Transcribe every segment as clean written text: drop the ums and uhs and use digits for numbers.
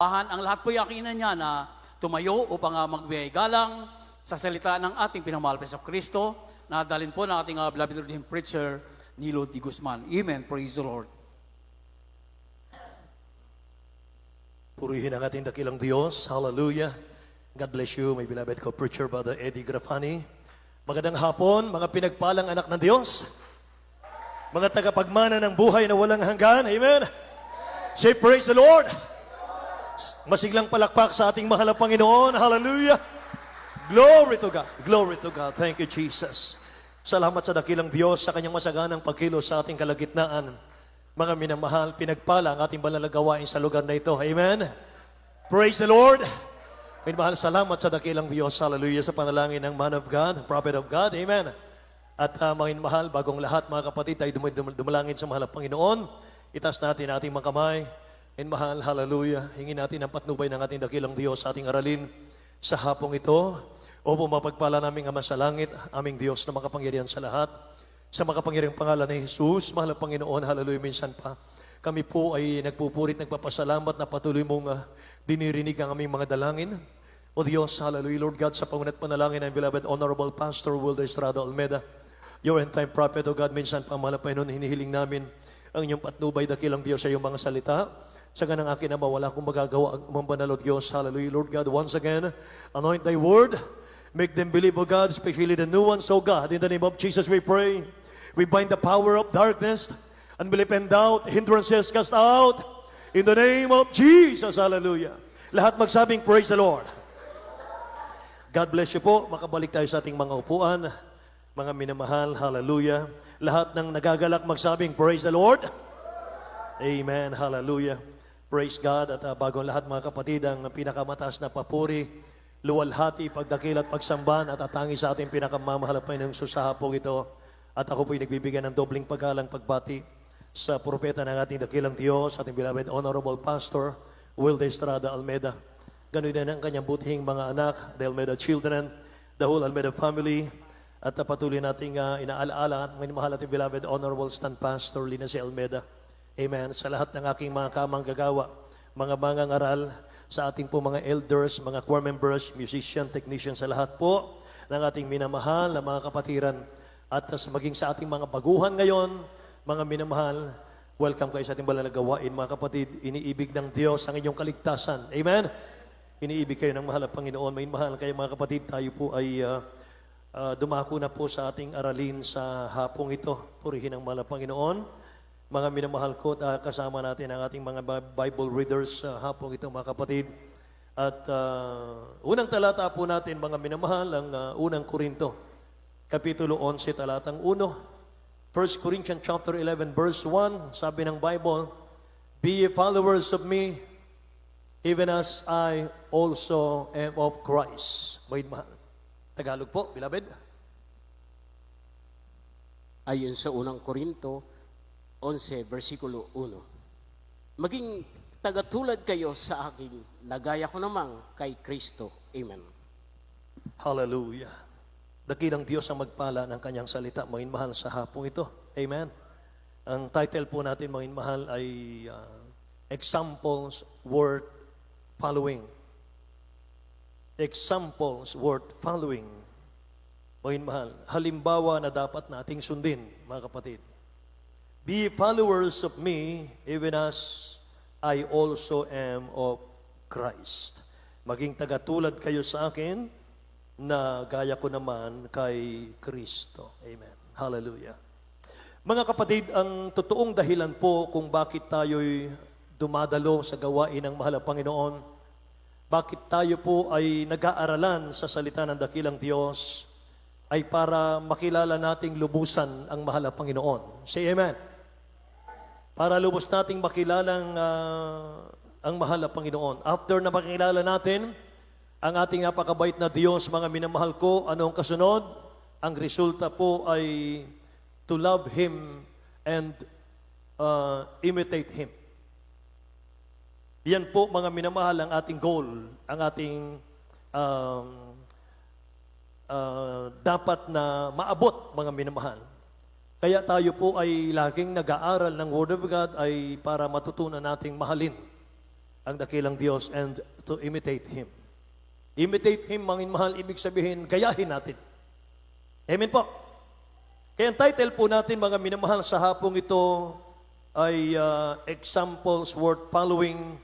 Ang lahat po yakinan niya na tumayo upang magbigay galang sa salita ng ating pinamahal na Kristo na dalhin po ng ating beloved Lord preacher, Nilo D. Guzman. Amen. Praise the Lord. Purihin ang ating dakilang Diyos. Hallelujah. God bless you, my beloved co-preacher, Brother Eddie Grafani. Magandang hapon, mga pinagpalang anak ng Diyos. Mga tagapagmana ng buhay na walang hanggan. Amen. Say praise the Lord. Masiglang palakpak sa ating mahal na Panginoon. Hallelujah. Glory to God. Glory to God. Thank you, Jesus. Salamat sa dakilang Diyos sa kanyang masaganang pagkilos sa ating kalagitnaan. Mga minamahal, pinagpala ang ating banal na gawain sa lugar na ito. Amen. Praise the Lord. Minamahal, salamat sa dakilang Diyos. Hallelujah. Sa panalangin ng man of God, prophet of God. Amen. At mga minamahal, bagong lahat, mga kapatid, tayo dumalangin sa mahal na Panginoon. Itaas natin ating mga kamay. Minamahal, hallelujah. Hingin natin ang patnubay ng ating dakilang Diyos sa ating aralin sa hapong ito. Opo, mapagpala namin Ama sa langit, aming Diyos na makapangyarihan sa lahat. Sa makapangyarihang pangalan ni Jesus, mahal na Panginoon, hallelujah, minsan pa. Kami po ay nagpupurit, nagpapasalamat na patuloy mong dinirinig ang aming mga dalangin. O Diyos, hallelujah, Lord God, sa pangunat panalangin ng beloved Honorable Pastor Wilder Estrada Almeda, your end-time prophet, O God, minsan pa, mahal na Panginoon, hinihiling namin ang inyong patnubay, dakilang Diyos, sa iyong mga salita. Sa ganang akin na wala akong magagawa ang banal, O Diyos, hallelujah, Lord God, once again, anoint thy word, make them believe, O God, especially the new ones, O God, in the name of Jesus we pray. We bind the power of darkness, unbelief and doubt, hindrances cast out, in the name of Jesus, hallelujah. Lahat magsabing, praise the Lord. God bless you po, makabalik tayo sa ating mga upuan, mga minamahal, hallelujah. Lahat ng nagagalak magsabing, praise the Lord. Amen, hallelujah. Praise God. At bago lahat mga kapatid, ang pinakamataas na papuri, luwalhati, pagdakil at pagsamban at atangi sa ating pinakamamahal na Panginoong sa hapong ito. At ako po'y nagbibigay ng dobling paggalang pagbati sa propeta ng ating dakilang Diyos, ating beloved Honorable Pastor Wilder Estrada Almeda. Ganoon din ang kanyang butihing mga anak, the Almeda children, the whole Almeda family. At patuloy nating inaalaala at minamahal ating beloved Honorable Stand Pastor Lina C. Almeda. Amen. Sa lahat ng aking mga kamanggagawa, mga mangangaral, sa ating po mga elders, mga choir members, musician, technician, sa lahat po ng ating minamahal na mga kapatiran. At maging sa ating mga baguhan ngayon, mga minamahal, welcome kayo sa ating banal na gawain, mga kapatid. Iniibig ng Diyos ang inyong kaligtasan. Amen. Iniibig kayo ng mahal na Panginoon. May mahal kayo mga kapatid. Tayo po ay dumako na po sa ating aralin sa hapong ito. Purihin ang mahal na Panginoon. Mga minamahal ko, kasama natin ang ating mga Bible readers sa hapong ito, mga kapatid. At unang talata po natin, mga minamahal, ang unang Korinto, Kapitulo 11, talatang 1. 1 Corinthians chapter 11, verse 1, sabi ng Bible, be ye followers of me, even as I also am of Christ. May mahal. Tagalog po, beloved. Ayon sa unang Korinto 11, versikulo 1. Maging tagatulad kayo sa akin, nagaya ko namang kay Kristo. Amen. Hallelujah. Dakilang Diyos ang magpala ng kanyang salita, mga mahal, sa hapong ito. Amen. Ang title po natin, mga mahal, ay Examples Worth Following. Examples worth following. Mga mahal, halimbawa na dapat nating sundin, mga kapatid. Be followers of me, even as I also am of Christ. Maging tagatulad kayo sa akin, na gaya ko naman kay Kristo. Amen. Hallelujah. Mga kapatid, ang totoong dahilan po kung bakit tayo'y dumadalo sa gawain ng mahal na Panginoon, bakit tayo po ay nag-aaralan sa salita ng dakilang Diyos, ay para makilala nating lubusan ang mahal na Panginoon. Say amen. Para lubos nating makilalang ang mahal na Panginoon. After na makilala natin ang ating napakabait na Diyos, mga minamahal ko, anong kasunod? Ang resulta po ay to love Him and imitate Him. Yan po, mga minamahal, ang ating goal, ang ating dapat na maabot, mga minamahal. Kaya tayo po ay laging nag-aaral ng Word of God ay para matutunan nating mahalin ang dakilang Diyos and to imitate Him. Imitate Him, mga mahal, ibig sabihin, gayahin natin. Amen po. Kaya ang title po natin, mga minamahal, sa hapong ito ay examples worth following.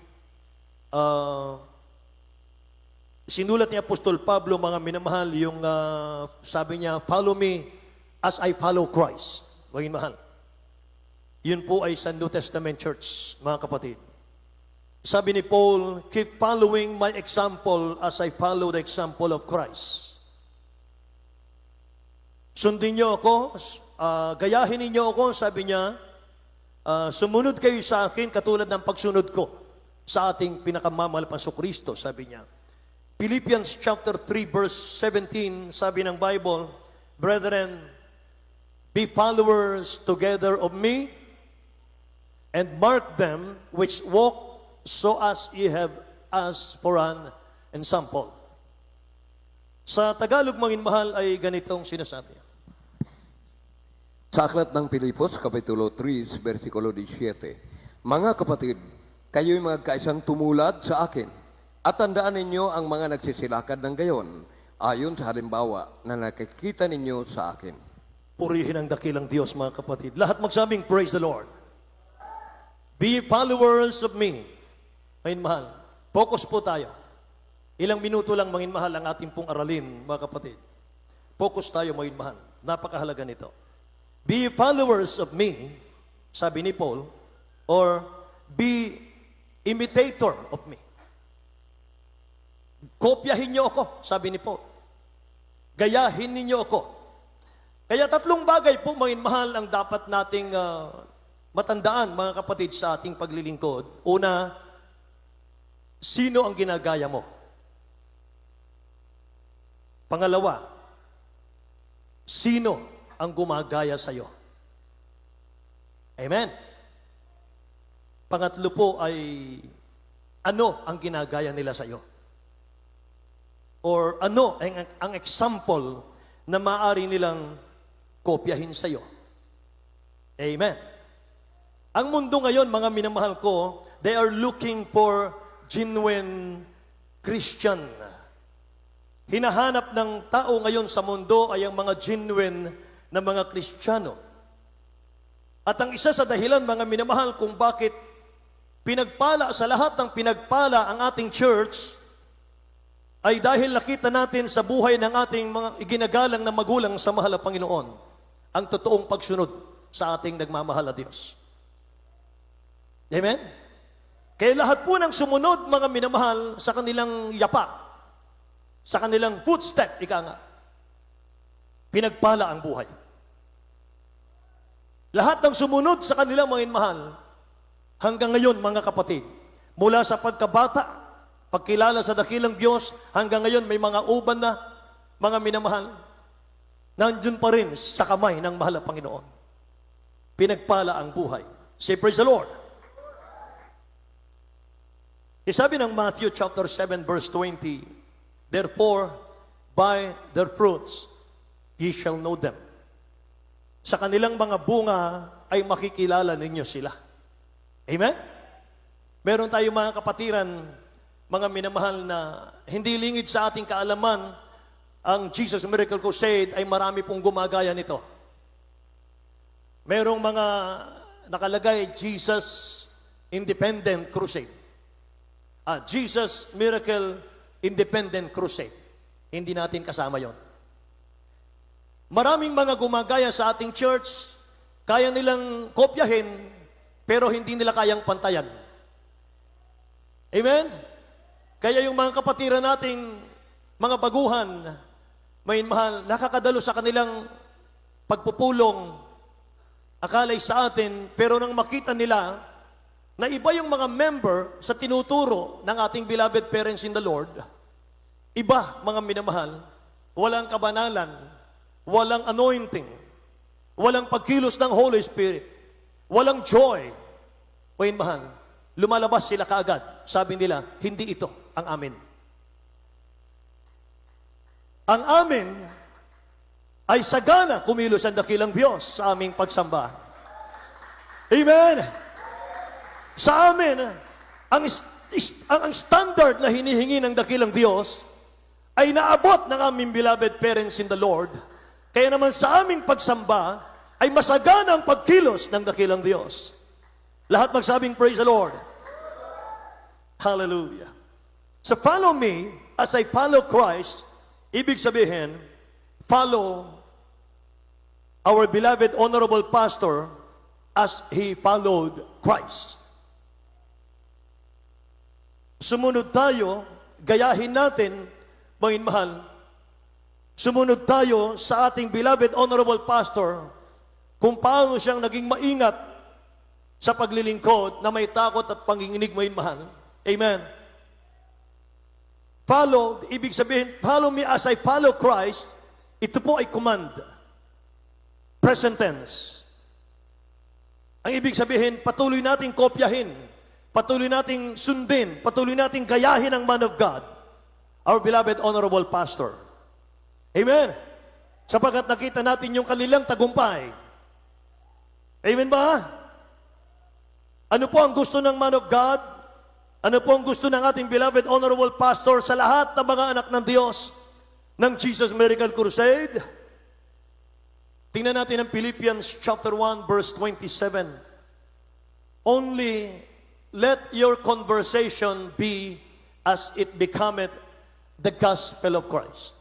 Sinulat ni Apostol Pablo, mga minamahal, yung sabi niya, follow me as I follow Christ. Mga minamahal. Yun po ay sa New Testament Church, mga kapatid. Sabi ni Paul, keep following my example as I follow the example of Christ. Sundin niyo ako, gayahin niyo ako, sabi niya, sumunod kayo sa akin katulad ng pagsunod ko sa ating pinakamamahal na Kristo, sabi niya. Philippians chapter 3 verse 17, sabi ng Bible, brethren, be followers together of me, and mark them which walk so as ye have us for an ensample. Sa Tagalog, mga mahal, ay ganitong sinasabi. Sa aklat ng Pilipos, Kapitulo 3, versikulo 17, mga kapatid, kayo'y magkaisang tumulad sa akin, at tandaan ninyo ang mga nagsisilakad ng gayon, ayon sa halimbawa na nakikita ninyo sa akin. Purihin ang dakilang Diyos, mga kapatid. Lahat magsabing, praise the Lord. Be followers of me. Mga mahal, focus po tayo. Ilang minuto lang, mga mahal, ang ating pong aralin, mga kapatid. Focus tayo, mga mahal. Napakahalaga nito. Be followers of me, sabi ni Paul, or be imitator of me. Kopyahin niyo ako, sabi ni Paul. Gayahin ninyo ako. Kaya tatlong bagay po, mga mahal, ang dapat nating matandaan, mga kapatid, sa ating paglilingkod. Una, sino ang ginagaya mo? Pangalawa, sino ang gumagaya sa iyo? Amen. Pangatlo po ay, ano ang ginagaya nila sa iyo? Or ano ang example na maaari nilang kopyahin sa iyo? Amen. Ang mundo ngayon, mga minamahal ko, they are looking for genuine Christian. Hinahanap ng tao ngayon sa mundo ay ang mga genuine na mga Kristiyano. At ang isa sa dahilan, mga minamahal, kung bakit pinagpala sa lahat ng pinagpala ang ating church, ay dahil nakita natin sa buhay ng ating mga iginagalang na magulang sa mahal na Panginoon, ang totoong pagsunod sa ating nagmamahal na Diyos. Amen? Kaya lahat po ng sumunod, mga minamahal, sa kanilang yapak, sa kanilang footstep, ika nga, pinagpala ang buhay. Lahat ng sumunod sa kanilang mga minamahal, hanggang ngayon, mga kapatid, mula sa pagkabata, pagkilala sa dakilang Diyos, hanggang ngayon may mga uban na, mga minamahal, nandun pa rin sa kamay ng mahal na Panginoon. Pinagpala ang buhay. Say, praise the Lord. Sabi ng Matthew chapter 7 verse 20, therefore, by their fruits, ye shall know them. Sa kanilang mga bunga ay makikilala ninyo sila. Amen? Meron tayong mga kapatiran, mga minamahal, na hindi lingid sa ating kaalaman, ang Jesus Miracle Crusade ay marami pong gumagaya nito. Merong mga nakalagay, Jesus Independent Crusade. Jesus Miracle Independent Crusade. Hindi natin kasama yon. Maraming mga gumagaya sa ating church, kaya nilang kopyahin, pero hindi nila kayang pantayan. Amen? Kaya yung mga kapatiran nating mga baguhan, may mahal, nakakadalo sa kanilang pagpupulong, akalay sa atin, pero nang makita nila na iba yung mga member sa tinuturo ng ating beloved parents in the Lord, iba, mga minamahal, walang kabanalan, walang anointing, walang pagkilos ng Holy Spirit, walang joy. Mga mahal, lumalabas sila kaagad. Sabi nila, hindi ito ang amin. Ang amin ay sagana kumilos ang dakilang Diyos sa aming pagsamba. Amen! Sa amin, ang ang standard na hinihingi ng dakilang Diyos ay naabot ng aming beloved parents in the Lord. Kaya naman sa aming pagsamba ay masagana ang pagkilos ng dakilang Diyos. Lahat magsabing praise the Lord. Hallelujah. So follow me as I follow Christ. Ibig sabihin, follow our beloved honorable pastor as he followed Christ. Sumunod tayo, gayahin natin, mga mahal, sumunod tayo sa ating beloved honorable pastor kung paano siyang naging maingat sa paglilingkod na may takot at panginginig, mga mahal. Amen. Follow, ibig sabihin, follow me as I follow Christ. Ito po ay command. Present tense. Ang ibig sabihin, patuloy nating kopyahin, patuloy nating sundin, patuloy nating gayahin ang man of God, our beloved honorable pastor. Amen. Sapagkat nakita natin yung kanilang tagumpay. Amen ba? Ano po ang gusto ng man of God? Ano po ang gusto ng ating beloved honorable pastor sa lahat ng mga anak ng Diyos ng Jesus Miracle Crusade? Tingnan natin ang Philippians chapter 1 verse 27. Only let your conversation be as it becometh the gospel of Christ.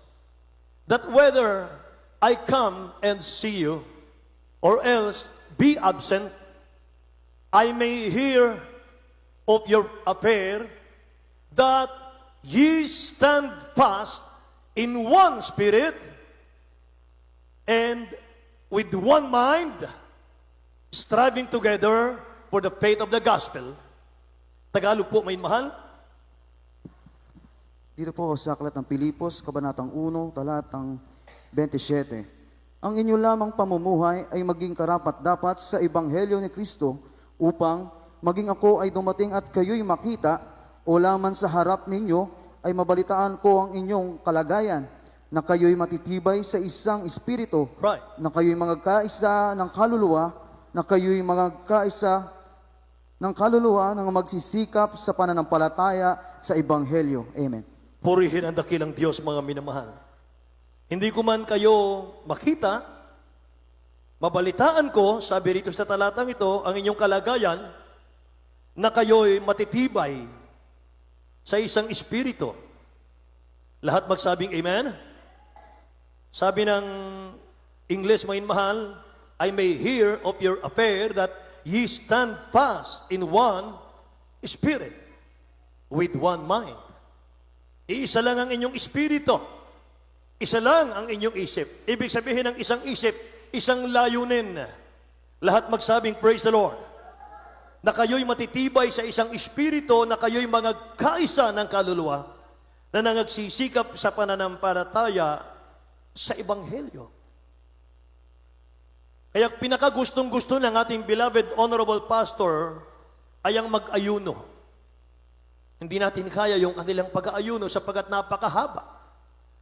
That whether I come and see you or else be absent, I may hear of your affair, that ye stand fast in one spirit and with one mind, striving together for the faith of the gospel. Tagalog po, may mahal. Dito po sa aklat ng Pilipos, Kabanatang 1, talatang 27. Ang inyo lamang pamumuhay ay maging karapat-dapat sa Ebanghelyo ni Kristo upang maging ako ay dumating at kayo'y makita o laman sa harap ninyo ay mabalitaan ko ang inyong kalagayan, na kayo'y matitibay sa isang espiritu, Right. na kayo'y magkaisa ng kaluluwa, na kayo'y magkaisa ng kaluluwa ng magsisikap sa pananampalataya sa Ebanghelyo. Amen. Purihin ang dakilang Diyos, mga minamahal. Hindi ko man kayo makita, mabalitaan ko, sabi rito sa talatang ito, ang inyong kalagayan, na kayo'y matitibay sa isang espiritu. Lahat magsabing amen? Sabi ng English, mga mahal, I may hear of your affair that ye stand fast in one spirit, with one mind. Iisa lang ang inyong espiritu. Isa lang ang inyong isip. Ibig sabihin ng isang isip, isang layunin. Lahat magsabing praise the Lord. Na kayo'y matitibay sa isang espiritu, na kayo'y mga kaisa ng kaluluwa, na nangagsisikap sa pananampalataya sa Ebanghelyo. Kaya pinakagustong-gusto ng ating beloved honorable pastor ay ang mag-ayuno. Hindi natin kaya yung kanilang pag-aayuno sapagkat napakahaba.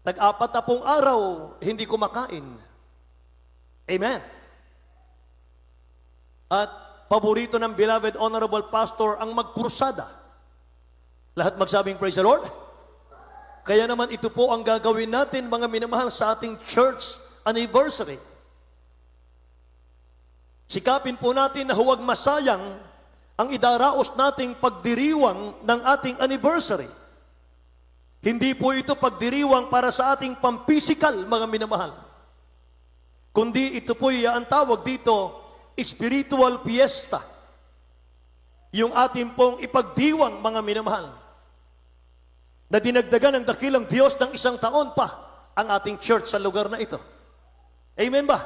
Tag-4 na pong araw, hindi kumakain. Amen. At paborito ng beloved honorable pastor ang magkrusada. Lahat magsabing praise the Lord. Kaya naman ito po ang gagawin natin, mga minamahal, sa ating church anniversary. Sikapin po natin na huwag masayang ang idaraos nating pagdiriwang ng ating anniversary. Hindi po ito pagdiriwang para sa ating pampisikal, mga minamahal. Kundi ito po ang tawag dito, spiritual fiesta. Yung ating pong ipagdiwang, mga minamahal, na dinagdagan ng dakilang Diyos ng 1 taon pa ang ating church sa lugar na ito. Amen ba?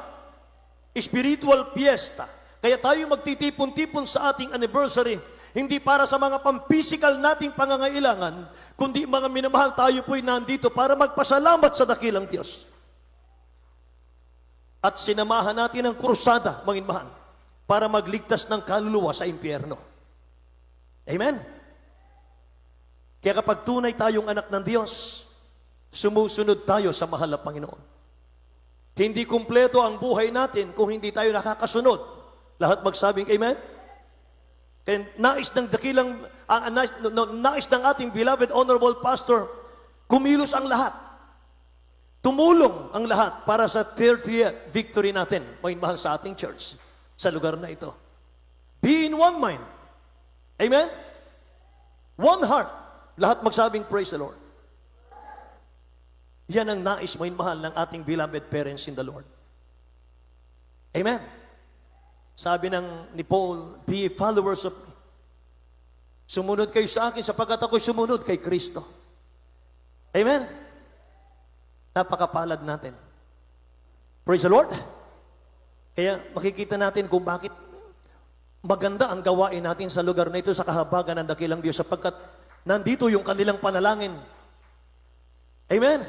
Spiritual fiesta. Kaya tayo magtitipon-tipon sa ating anniversary, hindi para sa mga pampisikal nating pangangailangan, kundi mga minamahal, tayo po'y nandito para magpasalamat sa dakilang Diyos. At sinamahan natin ang krusada, mga minamahal, para magligtas ng kaluluwa sa impyerno. Amen? Kaya kapag tunay tayong anak ng Diyos, sumusunod tayo sa mahal na Panginoon. Hindi kumpleto ang buhay natin kung hindi tayo nakakasunod. Lahat magsabing amen? Kaya nais ng dakilang, nais ng ating beloved honorable pastor, kumilos ang lahat. Tumulong ang lahat para sa 30th victory natin, may mahal sa ating church, sa lugar na ito. Be in one mind. Amen? One heart. Lahat magsabing praise the Lord. Yan ang nais, may mahal ng ating beloved parents in the Lord. Amen? Sabi ni Paul, be followers of me. Sumunod kayo sa akin sapagkat ako'y sumunod kay Kristo. Amen? Napakapalad natin. Praise the Lord. Kaya makikita natin kung bakit maganda ang gawain natin sa lugar na ito sa kahabagan ng dakilang Diyos sapagkat nandito yung kanilang panalangin. Amen?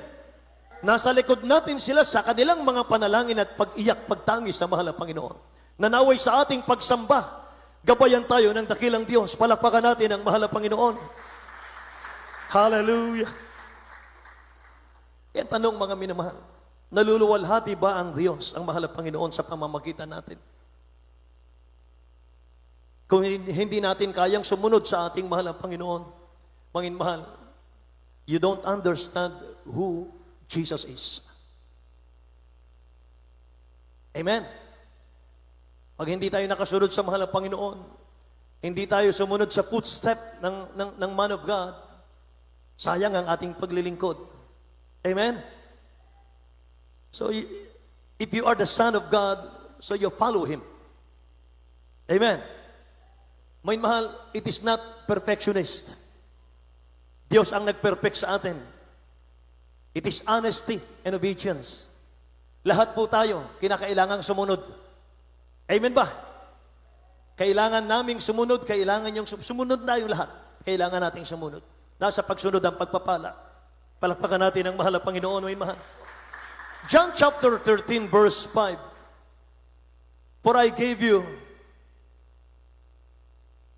Nasa likod natin sila sa kanilang mga panalangin at pag-iyak, pagtangis sa mahal na Panginoon. Nanaway sa ating pagsamba, gabayan tayo ng dakilang Diyos. Palakpakan natin ang mahal na Panginoon. Hallelujah. Yan tanong mga minamahal, naluluwalhati ba ang Diyos, ang mahal na Panginoon sa pamamagitan natin? Kung hindi natin kayang sumunod sa ating mahal na Panginoon, mga mahal, you don't understand who Jesus is. Amen? Pag hindi tayo nakasunod sa mahal na Panginoon, hindi tayo sumunod sa footstep ng man of God, sayang ang ating paglilingkod. Amen? So, if you are the Son of God, so you follow Him. Amen? May mahal, it is not perfectionist. Diyos ang nag-perfect sa atin. It is honesty and obedience. Lahat po tayo, kinakailangang sumunod. Amen ba? Kailangan naming sumunod, kailangan yung sumunod na yung lahat. Kailangan nating sumunod. Nasa pagsunod ang pagpapala. Palakpakan natin ang mahal na Panginoon, may mahal. John chapter 13 verse 5. For I gave you,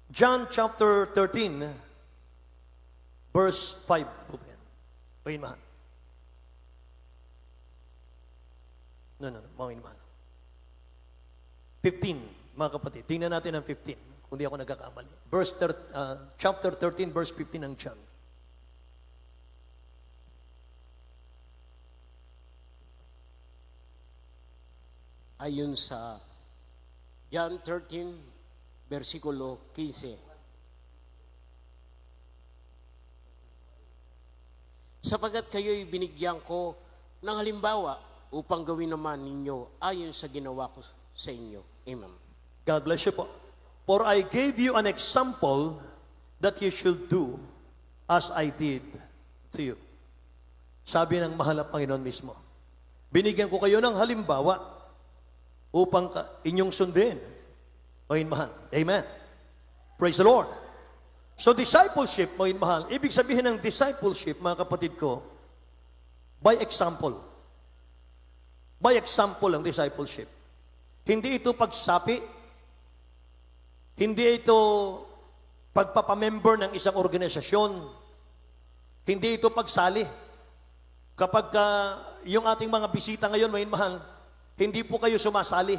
John chapter 13 verse 5 po ba yan? May mahal. No, mga mahal. 15, mga kapatid. Tingnan natin ang 15, kung di ako nagkakamali. Chapter 13 verse 15 ng John. Ayon sa John 13, versikulo 15. Sapagat kayo'y binigyan ko ng halimbawa upang gawin naman ninyo ayon sa ginawa ko sa inyo. Amen. God bless you po. For I gave you an example that you should do as I did to you. Sabi ng mahal na Panginoon mismo. Binigyan ko kayo ng halimbawa upang inyong sundin. Mga mahal. Amen. Praise the Lord. So discipleship, mga mahal, ibig sabihin ng discipleship, mga kapatid ko, by example. By example ang discipleship. Hindi ito pagsapi. Hindi ito pagpapamember ng isang organisasyon. Hindi ito pagsali. Kapag yung ating mga bisita ngayon, mga mahal, hindi po kayo sumasali.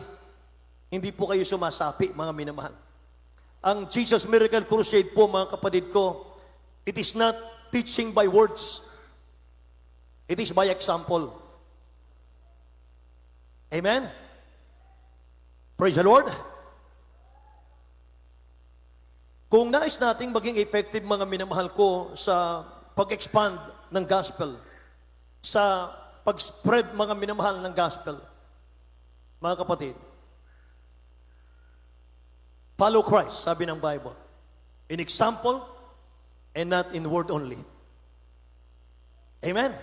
Hindi po kayo sumasapi, mga minamahal. Ang Jesus Miracle Crusade po, mga kapatid ko, it is not teaching by words. It is by example. Amen? Praise the Lord. Kung nais nating maging effective, mga minamahal ko, sa pag-expand ng gospel, sa pag-spread, mga minamahal, ng gospel, mga kapatid, follow Christ, sabi ng Bible. In example and not in word only. Amen?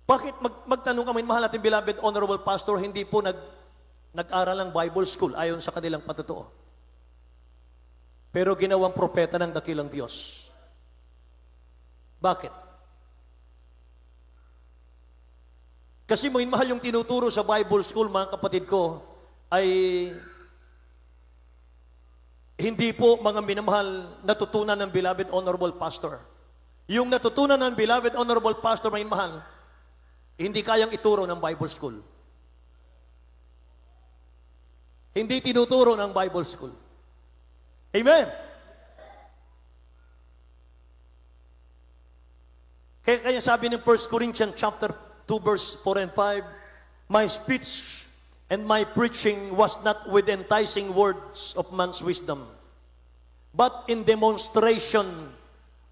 Bakit magtanong kami, mahal natin beloved honorable pastor, hindi po nag-aral ng Bible school ayon sa kanilang patutuo. Pero ginawang propeta ng dakilang Diyos. Bakit? Kasi mahal yung tinuturo sa Bible school, mga kapatid ko, ay hindi po, mga minamahal, natutunan ng beloved honorable pastor. Yung natutunan ng beloved honorable pastor, mga mahal, hindi kayang ituro ng Bible school. Hindi tinuturo ng Bible school. Amen. Kaya sabi ng 1 Corinthians chapter 2 verse 4 and 5, my speech and my preaching was not with enticing words of man's wisdom, but in demonstration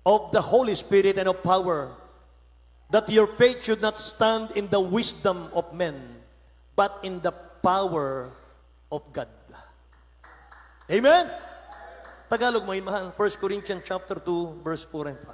of the Holy Spirit and of power, that your faith should not stand in the wisdom of men, but in the power of God. Amen? Tagalog mo, mahal. 1 Corinthians chapter 2, verse 4 and 5.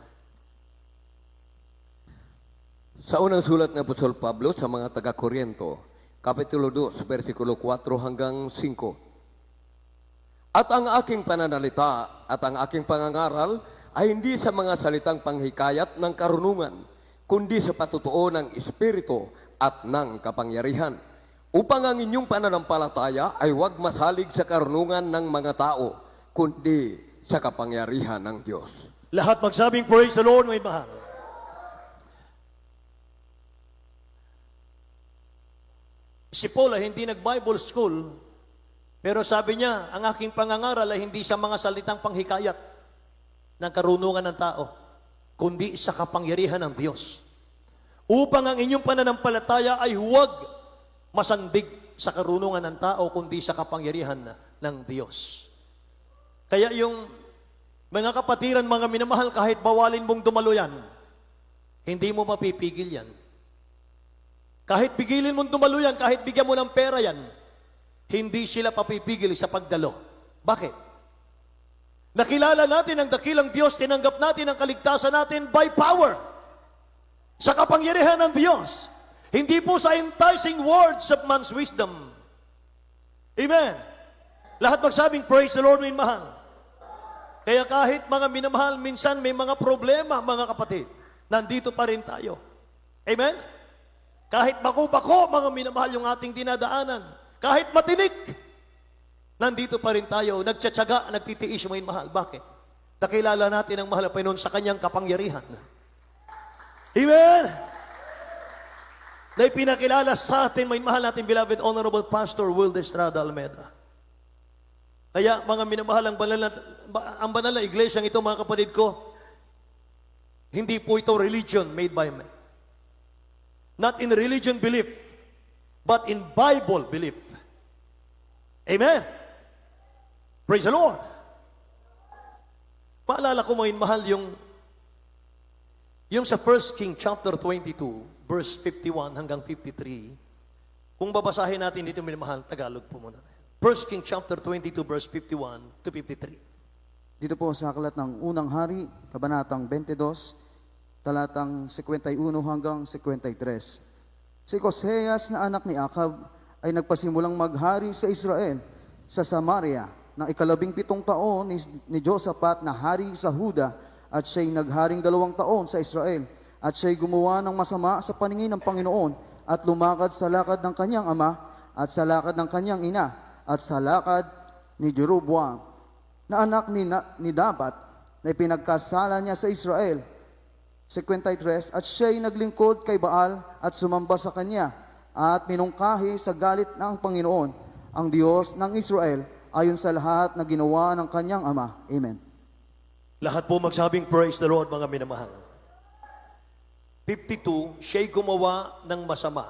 Sa unang sulat ng Apostol Pablo sa mga taga-Korinto, Kapitulo 2, versikulo 4 hanggang 5. At ang aking pananalita at ang aking pangangaral ay hindi sa mga salitang panghikayat ng karunungan, kundi sa patutuo ng Espiritu at ng kapangyarihan, upang ang inyong pananampalataya ay huwag masalig sa karunungan ng mga tao, kundi sa kapangyarihan ng Diyos. Lahat magsabing, praise the Lord, may mahal. Si Paul ay hindi nag-Bible school, pero sabi niya, ang aking pangangaral ay hindi sa mga salitang panghikayat ng karunungan ng tao, kundi sa kapangyarihan ng Diyos. Upang ang inyong pananampalataya ay huwag masandig sa karunungan ng tao, kundi sa kapangyarihan ng Diyos. Kaya yung mga kapatiran, mga minamahal, kahit bawalin mong dumalo yan, hindi mo mapipigil yan. Kahit pigilin mong dumalo yan, kahit bigyan mo ng pera yan, hindi sila papipigil sa pagdalo. Bakit? Nakilala natin ang dakilang Diyos, tinanggap natin ang kaligtasan natin by power. Sa kapangyarihan ng Diyos. Hindi po sa enticing words of man's wisdom. Amen. Lahat magsabing, praise the Lord, may mahal. Kaya kahit mga minamahal, minsan may mga problema, mga kapatid, nandito pa rin tayo. Amen? Kahit bako-bako, mga minamahal, yung ating dinadaanan. Kahit matinik, nandito pa rin tayo. Nagtsatsaga, nagtitiis, may mahal. Bakit? Nakilala natin ang mahal na Panginoon sa kanyang kapangyarihan. Amen? Na ipinakilala sa atin, may mahal natin, beloved Honorable Pastor Will Estrada Almeda. Kaya mga minamahal, ang banal na iglesyang ito, mga kapatid ko, hindi po ito religion made by men. Not in religion belief, but in Bible belief. Amen? Praise the Lord. Paalala ko mga mahal yung sa 1 King chapter 22, verse 51 hanggang 53. Kung babasahin natin dito mga mahal, Tagalog po muna tayo. 1 King chapter 22, verse 51 to 53. Dito po sa aklat ng Unang Hari, Kabanatang 22, talatang 51 hanggang 53. Si Hoseas na anak ni Akab ay nagpasimulang maghari sa Israel, sa Samaria, ng 17 taon ni Josaphat na hari sa Huda, at siya'y nagharing 2 taon sa Israel, at siya'y gumawa ng masama sa paningin ng Panginoon, at lumakad sa lakad ng kanyang ama, at sa lakad ng kanyang ina, at sa lakad ni Jeroboam, na anak ni Dabat, na ipinagkasala niya sa Israel. 53, at siya'y naglingkod kay Baal at sumamba sa kanya at minungkahi sa galit ng Panginoon, ang Diyos ng Israel, ayon sa lahat na ginawa ng kanyang ama. Amen. Lahat po magsabing praise the Lord, mga minamahal. 52, siya'y gumawa ng masama.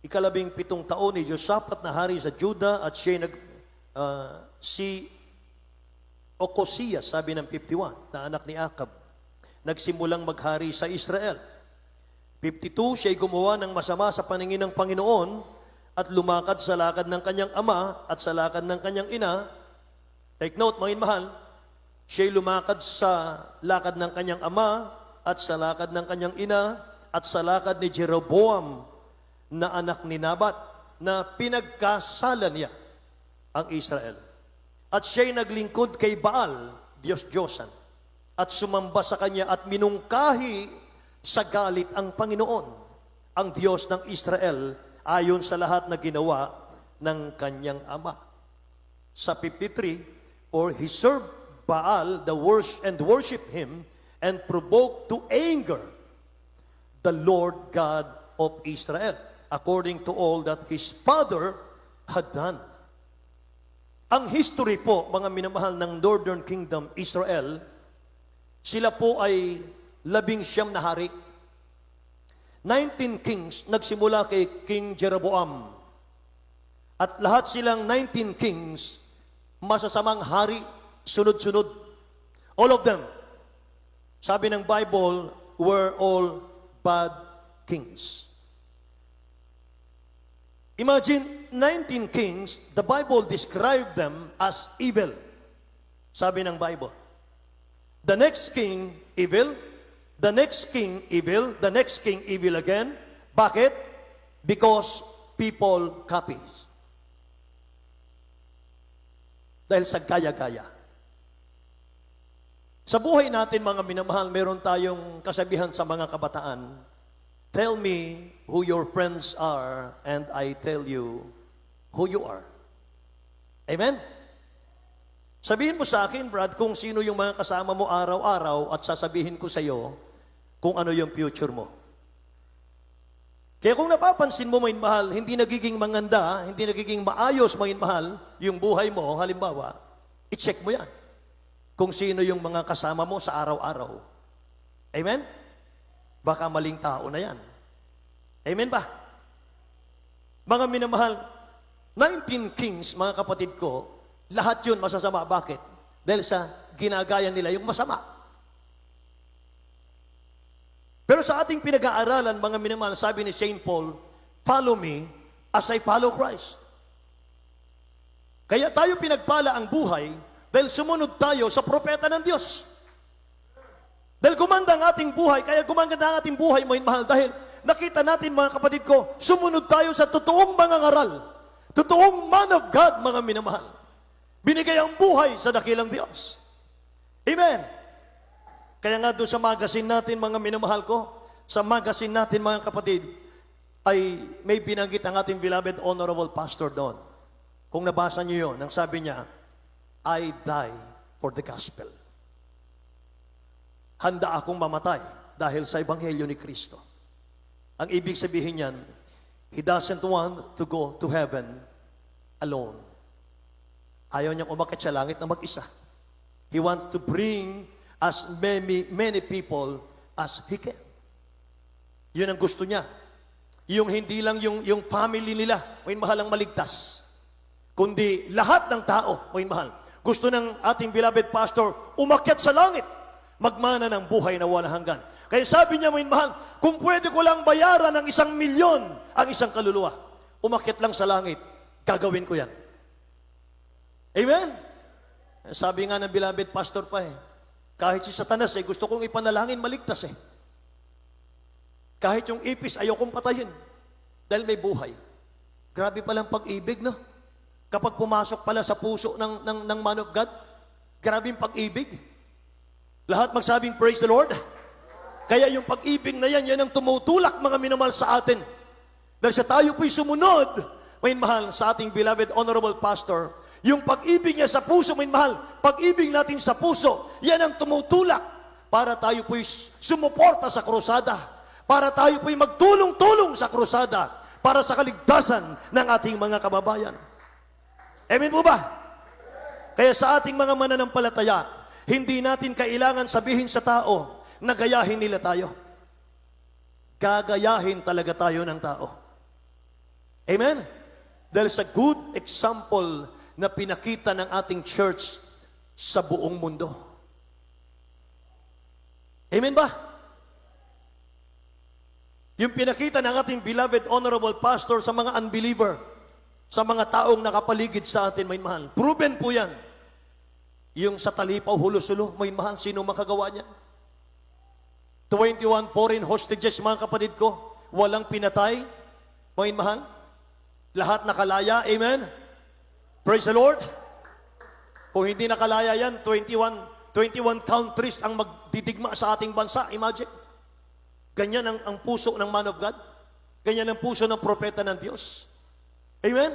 Ikalabing 7 taon ni Josaphat na hari sa Juda, at siya'y si Ocosias, sabi ng 51, na anak ni Akab, nagsimulang maghari sa Israel. 52, siya'y gumawa ng masama sa paningin ng Panginoon at lumakad sa lakad ng kanyang ama at sa lakad ng kanyang ina. Take note, mga mahal, siya'y lumakad sa lakad ng kanyang ama at sa lakad ng kanyang ina at sa lakad ni Jeroboam na anak ni Nabat, na pinagkasala niya ang Israel. At siya'y naglingkod kay Baal, Diyos-Diyosan, at sumamba sa kanya at minungkahi sa galit ang Panginoon, ang Diyos ng Israel, ayon sa lahat na ginawa ng kanyang ama. Sa 53, or he served Baal and worshiped him and provoked to anger the Lord God of Israel, according to all that his father had done. Ang history po, mga minamahal ng Northern Kingdom, Israel, sila po ay 19 na hari. 19 kings nagsimula kay King Jeroboam. At lahat silang 19 kings, masasamang hari, sunod-sunod. All of them, sabi ng Bible, were all bad kings. Imagine, 19 kings, the Bible described them as evil. Sabi ng Bible. The next king, evil. The next king, evil. The next king, evil again. Bakit? Because people copies. Dahil sa gaya-gaya. Sa buhay natin, mga minamahal, meron tayong kasabihan sa mga kabataan. Tell me who your friends are, and I tell you who you are. Amen? Sabihin mo sa akin, Brad, kung sino yung mga kasama mo araw-araw at sasabihin ko sa iyo kung ano yung future mo. Kaya kung napapansin mo, mga mahal, hindi nagiging maganda, hindi nagiging maayos, mga mahal, yung buhay mo, halimbawa, i-check mo yan. Kung sino yung mga kasama mo sa araw-araw. Amen? Baka maling tao na yan. Amen ba? Mga minamahal, 19 kings, mga kapatid ko, lahat yun masasama. Bakit? Dahil sa ginagaya nila yung masama. Pero sa ating pinag-aaralan, mga minamahal, sabi ni St. Paul, follow me as I follow Christ. Kaya tayo pinagpala ang buhay dahil sumunod tayo sa propeta ng Diyos. Dahil gumanda ang ating buhay, kaya gumanda ang ating buhay, mga mahal, dahil nakita natin, mga kapatid ko, sumunod tayo sa totoong mga ngaral, totoong man of God, mga minamahal. Binigay ang buhay sa dakilang Diyos. Amen. Kaya nga doon sa magazine natin, mga minamahal ko, sa magazine natin, mga kapatid, ay may binanggit ang ating beloved honorable pastor doon. Kung nabasa niyo yun, ang sabi niya, I die for the gospel. Handa akong mamatay dahil sa Ebanghelyo ni Kristo. Ang ibig sabihin niyan, he doesn't want to go to heaven alone. Ayaw niyang umakyat sa langit na mag-isa. He wants to bring as many people as he can. Yun ang gusto niya. Yung hindi lang yung family nila, may mahalang maligtas, kundi lahat ng tao, may mahal. Gusto ng ating beloved pastor, umakyat sa langit, magmana ng buhay na walang hanggan. Kaya sabi niya, may mahal, kung pwede ko lang bayaran ng 1,000,000 ang isang kaluluwa, umakyat lang sa langit, gagawin ko yan. Amen? Sabi nga ng beloved pastor pa kahit si Satanas gusto kong ipanalangin maligtas Kahit yung ipis, ayaw kong patayin. Dahil may buhay. Grabe palang pag-ibig, no? Kapag pumasok pala sa puso ng man of God, grabe yung pag-ibig. Lahat magsabing, praise the Lord. Kaya yung pag-ibig na yan ang tumutulak, mga minamahal, sa atin. Dahil sa tayo po'y sumunod, may mahal, sa ating beloved honorable pastor, yung pag-ibig niya sa puso, may mahal, pag-ibig natin sa puso, yan ang tumutulak para tayo po'y sumuporta sa krusada, para tayo po'y magtulong-tulong sa krusada, para sa kaligtasan ng ating mga kababayan. Amen po ba? Kaya sa ating mga mananampalataya, hindi natin kailangan sabihin sa tao na gayahin nila tayo. Gagayahin talaga tayo ng tao. Amen? Dahil sa good example na pinakita ng ating church sa buong mundo. Amen ba? Yung pinakita ng ating beloved honorable pastor sa mga unbeliever, sa mga taong nakapaligid sa atin, may mahal. Proven po yan. Yung sa Talipaw, Hulo-Sulo, may mahal, sino makagawa niya? 21 foreign hostages, mga kapatid ko, walang pinatay, may mahal. Lahat nakalaya, amen? Praise the Lord. Kung hindi nakalaya yan, 21 countries ang magdidigma sa ating bansa, imagine. Ganyan ang puso ng man of God. Ganyan ang puso ng propeta ng Diyos. Amen?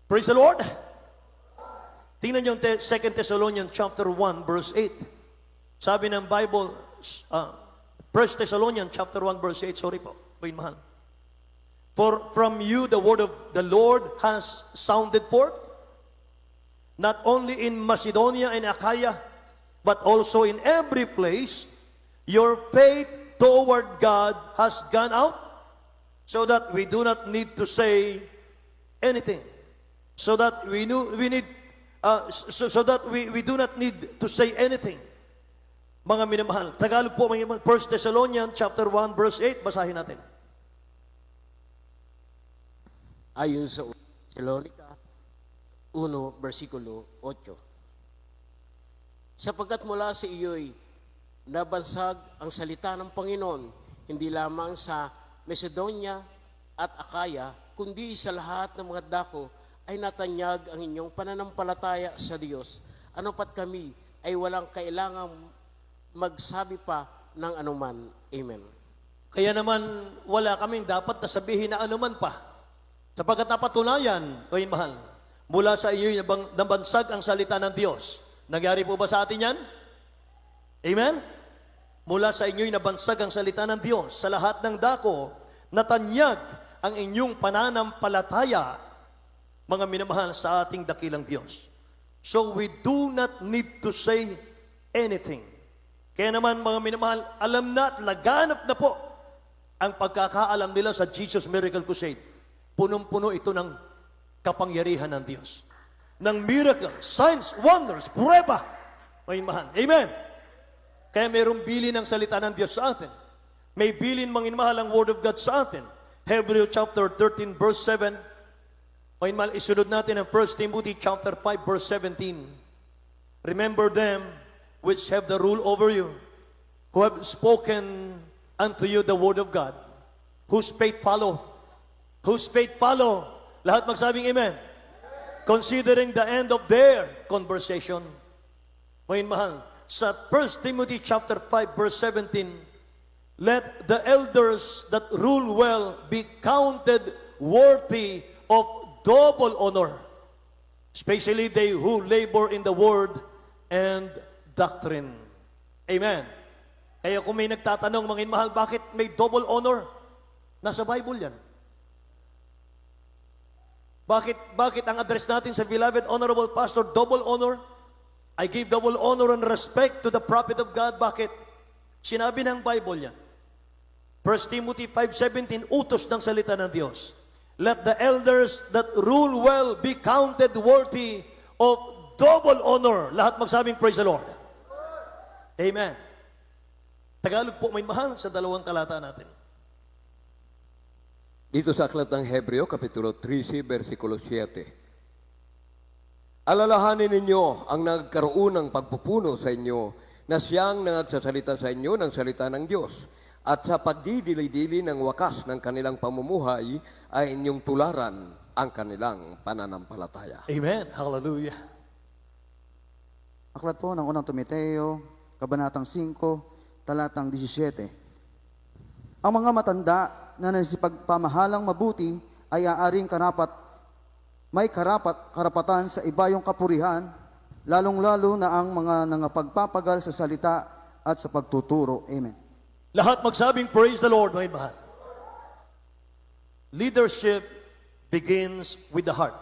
Praise the Lord. Tingnan niyo 2 Thessalonians chapter 1 verse 8. Sabi ng Bible, 1 Thessalonians chapter 1 verse 8, sorry po, mahal. For from you the word of the Lord has sounded forth, not only in Macedonia and Achaia, but also in every place, your faith toward God has gone out, so that we do not need to say anything. So that we do not need to say anything. Mga minamahal, Tagalog po, mga minamahal, 1 Thessalonians chapter 1 verse 8, basahin natin. Ayon sa Thessalonica 1, versikulo 8. Sapagkat mula sa iyo'y nabansag ang salita ng Panginoon, hindi lamang sa Macedonia at Achaia, kundi sa lahat ng mga dako ay natanyag ang inyong pananampalataya sa Diyos. Ano pat kami ay walang kailangang magsabi pa ng anuman. Amen. Kaya naman, wala kaming dapat na sabihin na anuman pa. Sapagkat napatunayan, o mahal, mula sa iyo'y nabansag ang salita ng Diyos. Nangyari po ba sa atin yan? Amen? Mula sa inyo'y nabansag ang salita ng Diyos. Sa lahat ng dako, natanyag ang inyong pananampalataya, mga minamahal, sa ating dakilang Diyos. So we do not need to say anything. Kaya naman, mga minamahal, alam na at laganap na po ang pagkakaalam nila sa Jesus Miracle Crusade. Punong-puno ito ng kapangyarihan ng Diyos. Ng miracle, signs, wonders, prueba. Mga minamahal. Amen. Kaya mayroong bilin ng salita ng Diyos sa atin. May bilin, mga minamahal, ang Word of God sa atin. Hebrews chapter 13 verse 7. Mga minamahal, isunod natin ang 1 Timothy chapter 5 verse 17. Remember them which have the rule over you, who have spoken unto you the word of God, whose faith follow. Whose faith follow. Lahat magsabing amen. Considering the end of their conversation. Mga mahal, sa 1 Timothy chapter 5 verse 17, let the elders that rule well be counted worthy of double honor, especially they who labor in the word and doctrine. Amen. Kaya kung may nagtatanong, mga mahal, bakit may double honor? Nasa Bible yan. Bakit ang address natin sa beloved honorable pastor, double honor? I give double honor and respect to the prophet of God. Bakit? Sinabi ng Bible yan. 1 Timothy 5:17, utos ng salita ng Diyos. Let the elders that rule well be counted worthy of double honor. Lahat magsabing praise the Lord. Amen. Tagalog po, may mahal, sa dalawang talata natin. Dito sa aklat ng Hebreo, Kapitulo 13, versikulo 7. Alalahanin ninyo ang nagkaroon ng pagpupuno sa inyo na siyang nagsasalita sa inyo ng salita ng Diyos. At sa pagdidili-dili ng wakas ng kanilang pamumuhay ay inyong tularan ang kanilang pananampalataya. Amen. Hallelujah. Aklat po ng unang Timoteo, Kabanatang 5, talatang 17. Ang mga matanda na nagsipagpamahalang mabuti ay aaring karapatan sa iba yung kapurihan, lalong-lalo na ang mga nangapagpapagal sa salita at sa pagtuturo. Amen. Lahat magsabing praise the Lord, mga mahal. Leadership begins with the heart,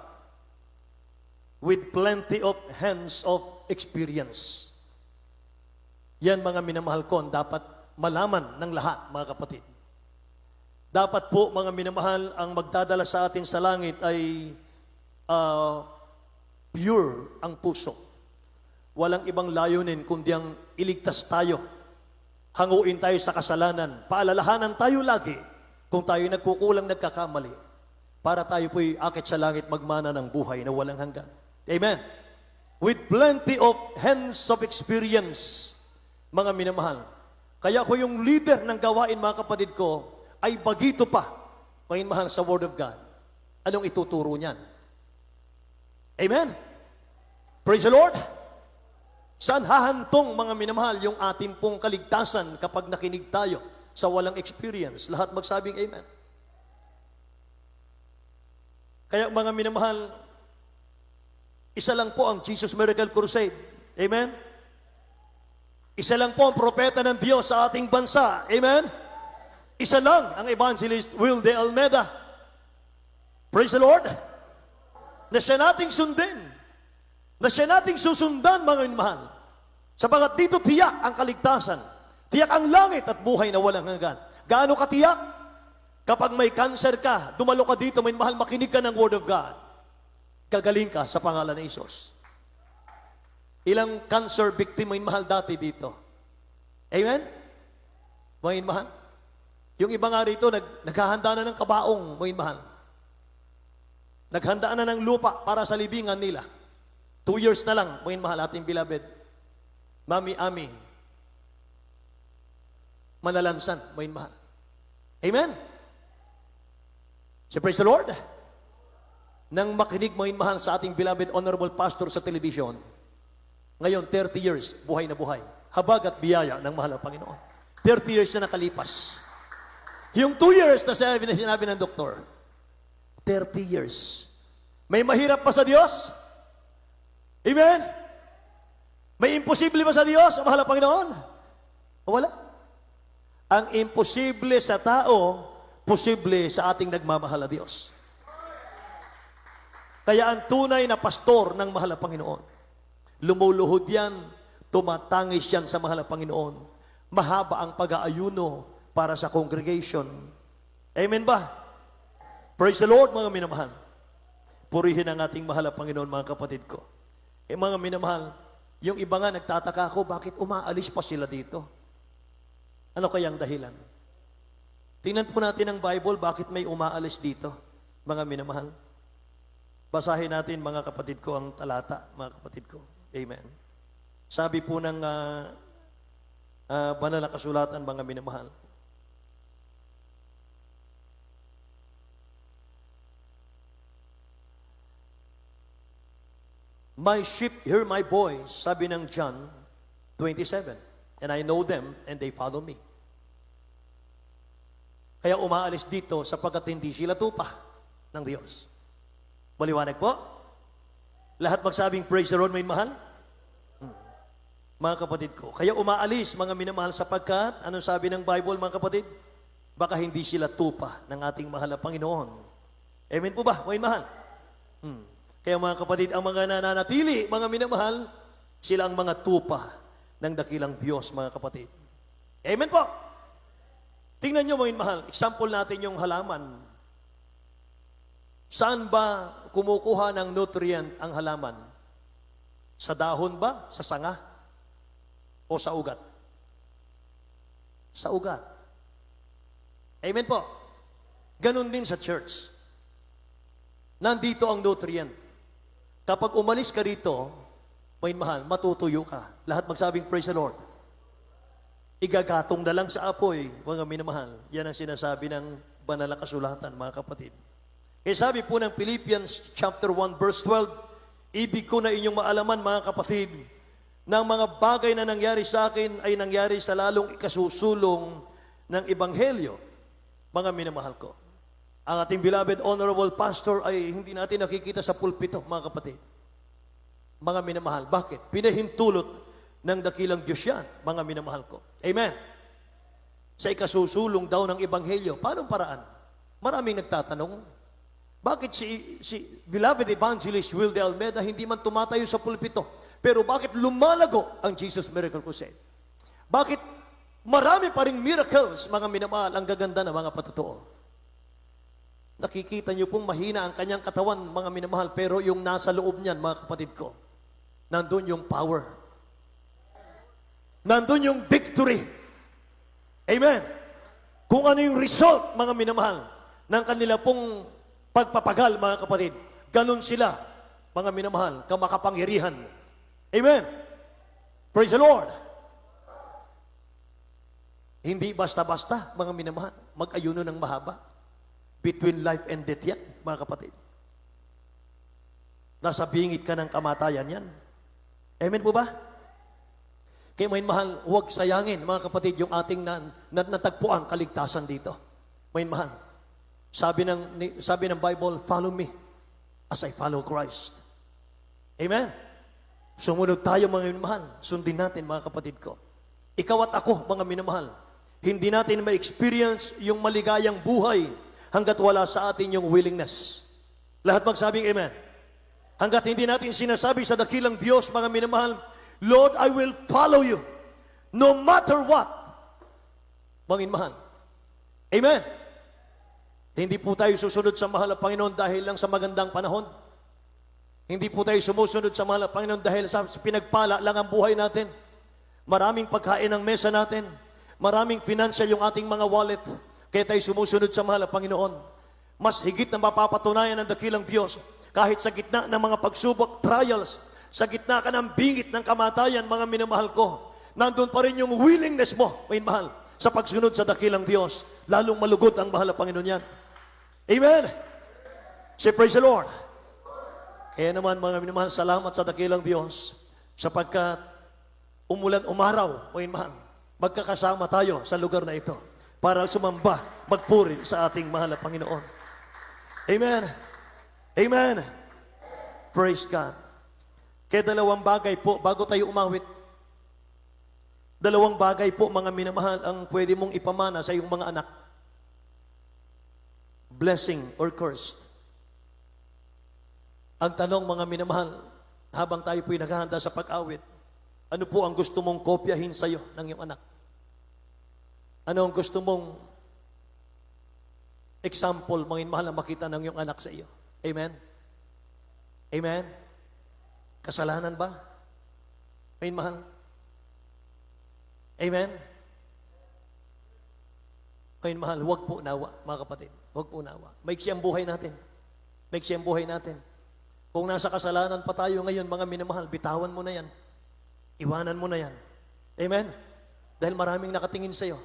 with plenty of hands of experience. Yan, mga minamahal ko, dapat malaman ng lahat, mga kapatid. Dapat po, mga minamahal, ang magdadala sa atin sa langit ay pure ang puso. Walang ibang layunin kundi ang iligtas tayo. Hanguin tayo sa kasalanan. Paalalahanan tayo lagi kung tayo nagkukulang, nagkakamali, para tayo po'y akit sa langit magmana ng buhay na walang hanggan. Amen. With plenty of hands of experience, mga minamahal. Kaya ko yung leader ng gawain, mga kapatid ko, ay bagito pa, mga mahal, sa Word of God. Anong ituturo niyan? Amen? Praise the Lord! Saan hahantong, mga minamahal, yung ating pong kaligtasan kapag nakinig tayo sa walang experience? Lahat magsabing amen. Kaya, mga minamahal, isa lang po ang Jesus Miracle Crusade. Amen? Isa lang po ang propeta ng Diyos sa ating bansa. Amen? Isa lang ang evangelist Will de Almeida. Praise the Lord. Na siya nating sundin. Na siya nating susundan, mga minamahal. Sapagat dito tiyak ang kaligtasan. Tiyak ang langit at buhay na walang hanggan. Gaano katiyak? Kapag may cancer ka, dumalo ka dito, may mahal, makinig ka ng Word of God. Gagaling ka sa pangalan ng Isus. Ilang cancer victim may mahal dati dito. Amen? Mga mahal. Yung iba nga rito, naghahanda na ng kabaong, mga mahal. Naghanda na ng lupa para sa libingan nila. 2 years na lang, mga mahal, ating beloved. Mami, Ami. Malalansan, mga mahal. Amen? So praise the Lord. Nang makinig, mga mahal, sa ating beloved honorable pastor sa television, ngayon, 30 years, buhay na buhay. Habag at biyaya ng mahal na Panginoon. 30 years na nakalipas. Yung 2 years na sinabi ng doktor, 30 years. May mahirap pa sa Diyos? Amen? May imposible ba sa Diyos, ang mahal na Panginoon? Wala. Ang imposible sa tao, posible sa ating nagmamahal na Diyos. Kaya ang tunay na pastor ng mahal na Panginoon, lumuluhod yan, tumatangis yan sa mahal na Panginoon. Mahaba ang pag-aayuno para sa congregation. Amen ba? Praise the Lord, mga minamahal. Purihin ang ating mahal na Panginoon, mga kapatid ko. Mga minamahal, yung iba nga nagtataka ako, bakit umaalis pa sila dito? Ano kayang dahilan? Tingnan po natin ang Bible, bakit may umaalis dito, mga minamahal. Basahin natin, mga kapatid ko, ang talata, mga kapatid ko. Amen. Sabi po ng banal na kasulatan, mga minamahal. My sheep hear my voice, sabi ng John 27, and I know them and they follow me. Kaya umaalis dito sapagkat hindi sila tupa ng Diyos. Maliwanag po? Lahat magsabing praise the Lord, may mahal? Mga kapatid ko. Kaya umaalis, mga minamahal, sapagkat, anong sabi ng Bible, mga kapatid? Baka hindi sila tupa ng ating mahal na Panginoon. Amen po ba, may mahal? Kaya mga kapatid, ang mga nananatili, mga minamahal, sila ang mga tupa ng dakilang Diyos, mga kapatid. Amen po? Tingnan nyo, mga mahal, example natin yung halaman. Saan ba kumukuha ng nutrient ang halaman? Sa dahon ba? Sa sanga? O sa ugat? Sa ugat. Amen po. Ganon din sa church. Nandito ang nutrient. Kapag umalis ka rito, may mahal, matutuyo ka. Lahat magsabing praise the Lord. Igagatong na lang sa apoy, mga minamahal. Yan ang sinasabi ng banal na kasulatan, mga kapatid. Kaya sabi po ng Philippians chapter 1 verse 12, ibig ko na inyong maalaman, mga kapatid, na ang mga bagay na nangyari sa akin ay nangyari sa lalong ikasusulong ng Ebanghelyo, mga minamahal ko. Ang ating beloved honorable pastor ay hindi natin nakikita sa pulpito, mga kapatid. Mga minamahal, bakit? Pinahintulot ng dakilang Diyos yan, mga minamahal ko. Amen. Sa ikasusulong daw ng Ebanghelyo, paano paraan? Maraming nagtatanong, bakit si beloved evangelist Will de Almeida hindi man tumatayo sa pulpito? Pero bakit lumalago ang Jesus Miracle Crusade? Bakit marami pa ring miracles, mga minamahal, ang gaganda ng mga patotoo? Nakikita niyo pong mahina ang kanyang katawan, mga minamahal, pero yung nasa loob niyan, mga kapatid ko, nandun yung power. Nandun yung victory. Amen. Kung ano yung result, mga minamahal, ng kanila pong pagpapagal, mga kapatid, ganun sila, mga minamahal, kamakapangyarihan. Amen. Praise the Lord. Hindi basta-basta, mga minamahal, mag-ayuno ng mahaba. Between life and death yan, mga kapatid. Nasa bingit ka ng kamatayan yan. Amen po ba? Kaya mga mahal, huwag sayangin, mga kapatid, yung ating natagpuan kaligtasan dito. Mga mahal, sabi ng Bible, follow me as I follow Christ. Amen? Sumunod tayo, mga minamahal. Sundin natin, mga kapatid ko. Ikaw at ako, mga minamahal, hindi natin ma-experience yung maligayang buhay hanggat wala sa atin yung willingness. Lahat magsabing amen. Hanggat hindi natin sinasabi sa dakilang Diyos, mga minamahal, Lord, I will follow you no matter what. Mga minamahal. Amen. Hindi po tayo susunod sa mahal na Panginoon dahil lang sa magandang panahon. Hindi po tayo sumusunod sa mahal na Panginoon dahil sa pinagpala lang ang buhay natin. Maraming pagkain ang mesa natin. Maraming financial yung ating mga wallet. Kaya tayo sumusunod sa mahal na Panginoon. Mas higit na mapapatunayan ng dakilang Diyos kahit sa gitna ng mga pagsubok, trials, sa gitna ka ng bingit ng kamatayan, mga minamahal ko, nandun pa rin yung willingness mo, minamahal, sa pagsunod sa dakilang Diyos. Lalong malugod ang mahal na Panginoon yan. Amen. Say praise the Lord. Kaya naman, mga minamahal, salamat sa dakilang Diyos sapagkat umulan umaraw, mga minamahal, magkakasama tayo sa lugar na ito para sumamba, magpuri sa ating mahal na Panginoon. Amen. Amen. Praise God. Kaya dalawang bagay po, bago tayo umawit, dalawang bagay po, mga minamahal, ang pwede mong ipamana sa iyong mga anak. Blessing or cursed. Ang tanong, mga minamahal, habang tayo po'y naghahanda sa pag-awit, ano po ang gusto mong kopyahin sa iyo ng iyong anak? Ano ang gusto mong example, mga minamahal, na makita ng iyong anak sa iyo? Amen? Amen? Kasalanan ba? Amen, mahal? Amen? Amen, mahal? Huwag po nawa, mga kapatid. Huwag po nawa. Maiksi ang buhay natin. Maiksi ang buhay natin. Kung nasa kasalanan pa tayo ngayon, mga minamahal, bitawan mo na yan. Iwanan mo na yan. Amen? Dahil maraming nakatingin sa iyo.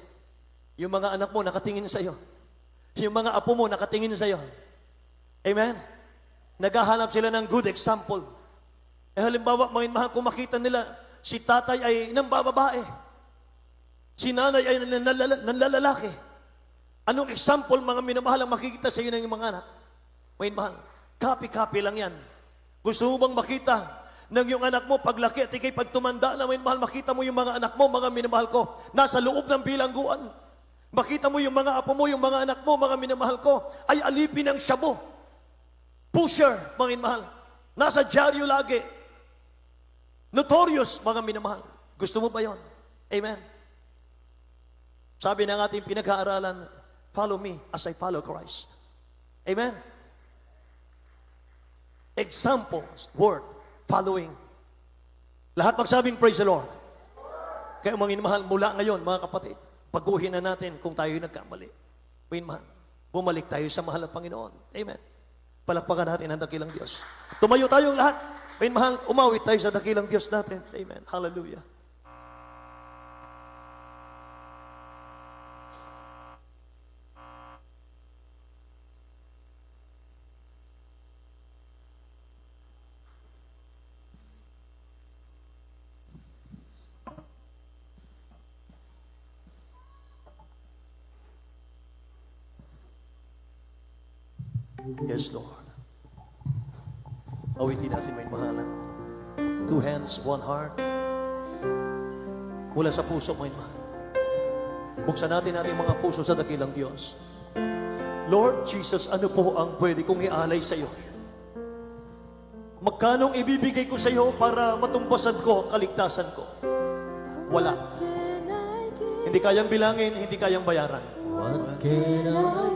Yung mga anak mo nakatingin sa iyo. Yung mga apo mo nakatingin sa iyo. Amen? Naghahanap sila ng good example. Halimbawa, mga mahal, kung makita nila, si tatay ay nambababae. Si nanay ay nanlalalaki. Anong example, mga minamahal, ang makikita sa iyo ng mga anak? Mga mahal, copy-copy lang yan. Gusto mo bang makita ng iyong anak mo paglaki at ikay pagtumanda na, mga mahal, makita mo yung mga anak mo, mga minamahal ko, nasa loob ng bilangguan. Makita mo yung mga apo mo, yung mga anak mo, mga minamahal ko, ay alipin ng shabu. Pusher, mga minamahal. Nasa dyaryo lagi. Notorious, mga minamahal. Gusto mo ba yon? Amen. Sabi ng ating pinag-aaralan, follow me as I follow Christ. Amen. Examples, word, following. Lahat magsabing praise the Lord. Kaya mga minamahal, mula ngayon, mga kapatid, paguhin na natin kung tayo'y nagkamali. Mga minamahal, bumalik tayo sa mahal na Panginoon. Amen. Palakpakan natin ang dakilang Diyos. Tumayo tayong lahat. May mahal, umawit tayo sa dakilang Diyos natin. Amen. Hallelujah. Yes, Lord. Awitin natin, may mahalan. Two hands, one heart. Mula sa puso, may mahal. Buksan natin ating mga puso sa dakilang Diyos. Lord Jesus, ano po ang pwede kong ialay sa iyo? Magkanong ibibigay ko sa iyo para matumbasan ko ang kaligtasan ko? Wala. Hindi kayang bilangin, hindi kayang bayaran.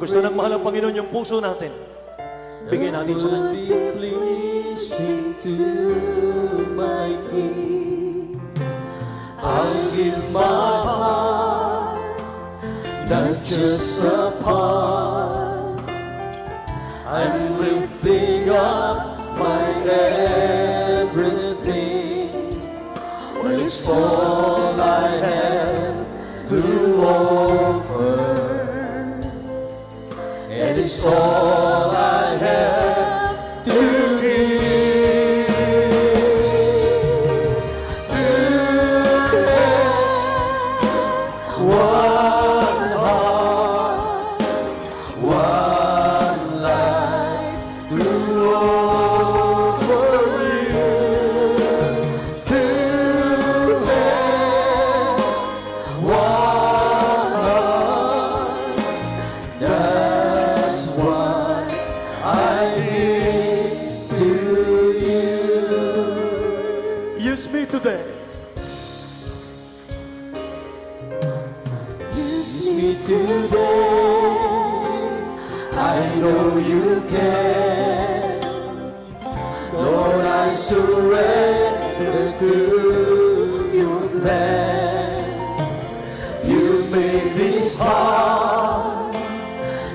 Gusto ng mahal ng Panginoon yung puso natin. Bigyan natin sa Kanya. Pleasing to my King, I'll give my heart, not just a part. I'm lifting up my everything. When it's all I have to offer, and it's all I have to give. One heart, one life to offer you. Two hands, one heart. That's why Use me today. Use me today. I know you can. Lord, I surrender to your plan. You made this heart.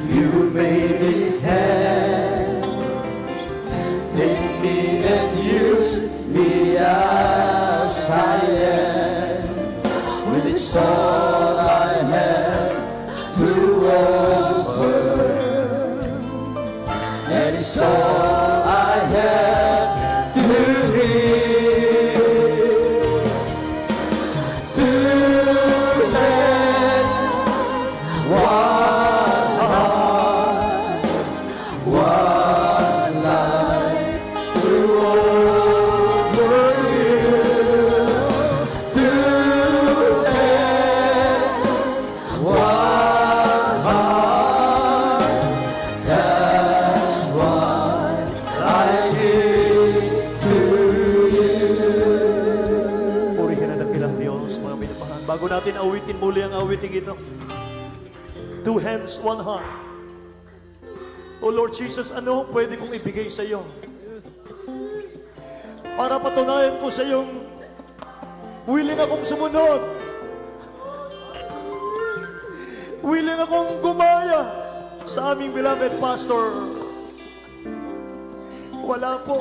You made this hand. Take me and use me as I am. When it's all I have to offer, and it's all I have to give. To let one heart, one life to offer you. To let one heart, that's what I give to you. Purihin ang dakilang Diyos, mga minamahal. Bago natin awitin muli ang awiting ito. Two hands, one heart. O Lord Jesus, ano ang pwede kong ibigay sa iyo? Para patunayan ko sa iyong willing akong sumunod. Willing akong gumaya sa aming beloved pastor. Wala po.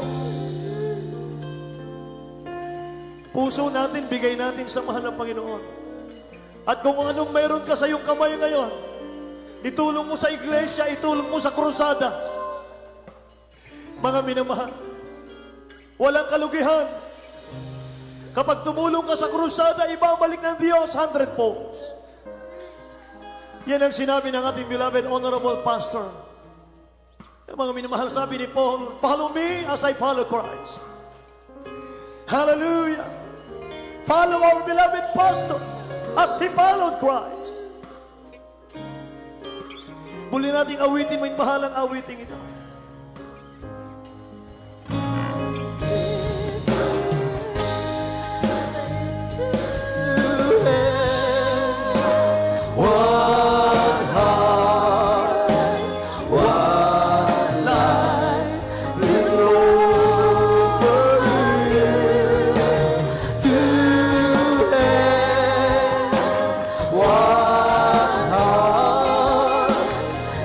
Puso natin, bigay natin sa mahal ng Panginoon. At kung anong mayroon ka sa iyong kamay ngayon, itulong mo sa iglesia, itulong mo sa krusada. Mga minamahal, walang kalugihan. Kapag tumulong ka sa krusada, ibabalik ng Diyos 100 folds. Yan ang sinabi ng ating beloved honorable pastor. Mga minamahal, sabi ni Paul, follow me as I follow Christ. Hallelujah. Follow our beloved pastor as he followed Christ. Muli nating awitin, may mahalang awitin ito. One heart, one life to offer you. Two hands, one heart,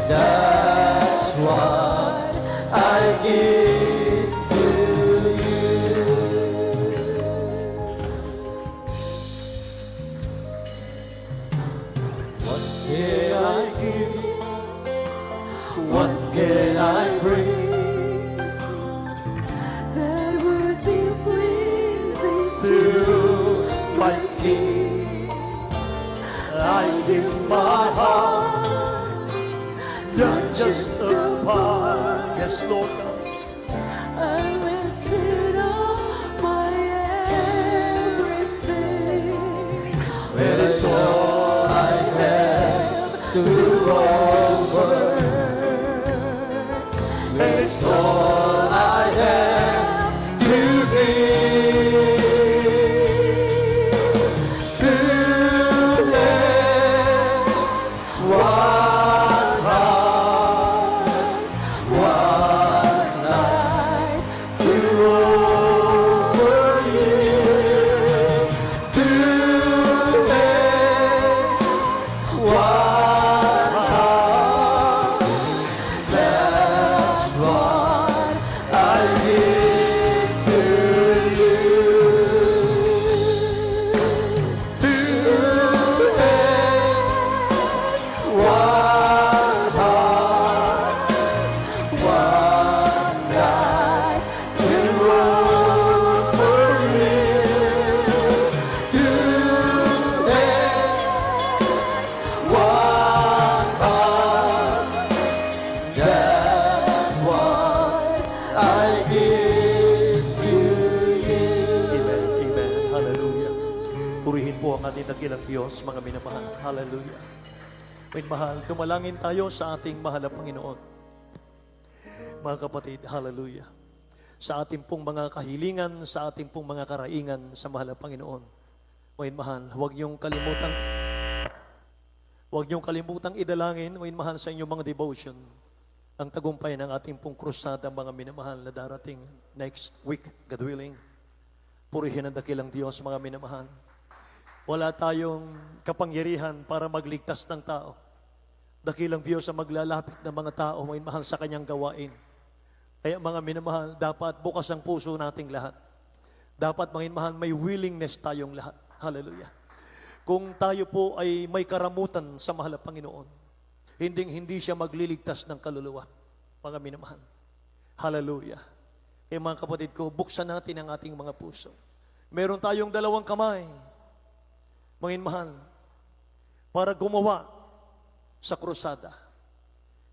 that's what I give to you. What can I give? What can I bring that would be pleasing to my King? I give my heart, Not just a part. Yes, Lord God. I lifted up my everything. When it's all I have to offer, when it's all I have to give. To let one heart, one life to offer you. To let one heart, that's what I give to you. To let one heart, one life to offer you. To let one heart, that's what I give to you. Amen, amen, hallelujah. Purihin po ang ating dakilang Diyos, mga minamahal. Hallelujah. May mahal, dumalangin tayo sa ating mahal na Panginoon. Mga kapatid, hallelujah. sa ating pong mga kahilingan, sa ating pong mga karaingan sa mahal na Panginoon. Mga mahal, huwag niyong kalimutang idalangin, mga mahal, sa inyong mga devotion, ang tagumpay ng ating pong krusada, mga minamahal, na darating next week, God willing. Purihin ang dakilang Diyos, mga minamahal. Wala tayong kapangyarihan para magligtas ng tao. Dakilang Diyos ang maglalapit ng mga tao, mga minamahal, sa kanyang gawain. Kaya mga minamahal, dapat bukas ang puso nating lahat. Dapat, mga minamahal, may willingness tayong lahat. Hallelujah. Kung tayo po ay may karamutan sa mahal na Panginoon, hindi siya magliligtas ng kaluluwa, mga minamahal. Hallelujah. Kaya mga kapatid ko, buksan natin ang ating mga puso. Meron tayong 2 kamay, mga minamahal, para gumawa sa krusada.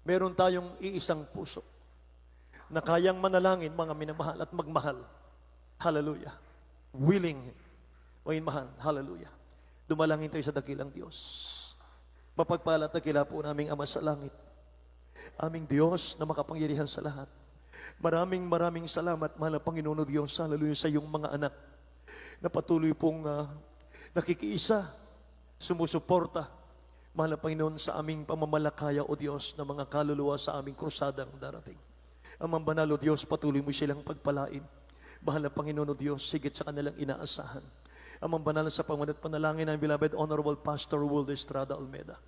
Meron tayong iisang puso na kayang manalangin, mga minamahal, at magmahal. Hallelujah. Willing, mga minamahal. Hallelujah. Dumalangin tayo sa dakilang Diyos. Mapagpala at dakila po naming Ama sa langit, aming Diyos na makapangyarihan sa lahat. Maraming salamat, mahal na Panginoon Diyos, hallelujah, sa iyong mga anak na patuloy pong nakikiisa, sumusuporta, mahal na Panginoon, sa aming pamamalakaya, o Diyos, na mga kaluluwa sa aming krusadang darating. Amang banal, o Diyos, patuloy mo silang pagpalain. Mahal na Panginoon, o Diyos, sigit sa kanilang inaasahan. Amang banal sa panguna't panalangin ng beloved Honorable Pastor Will Estrada Olmeda.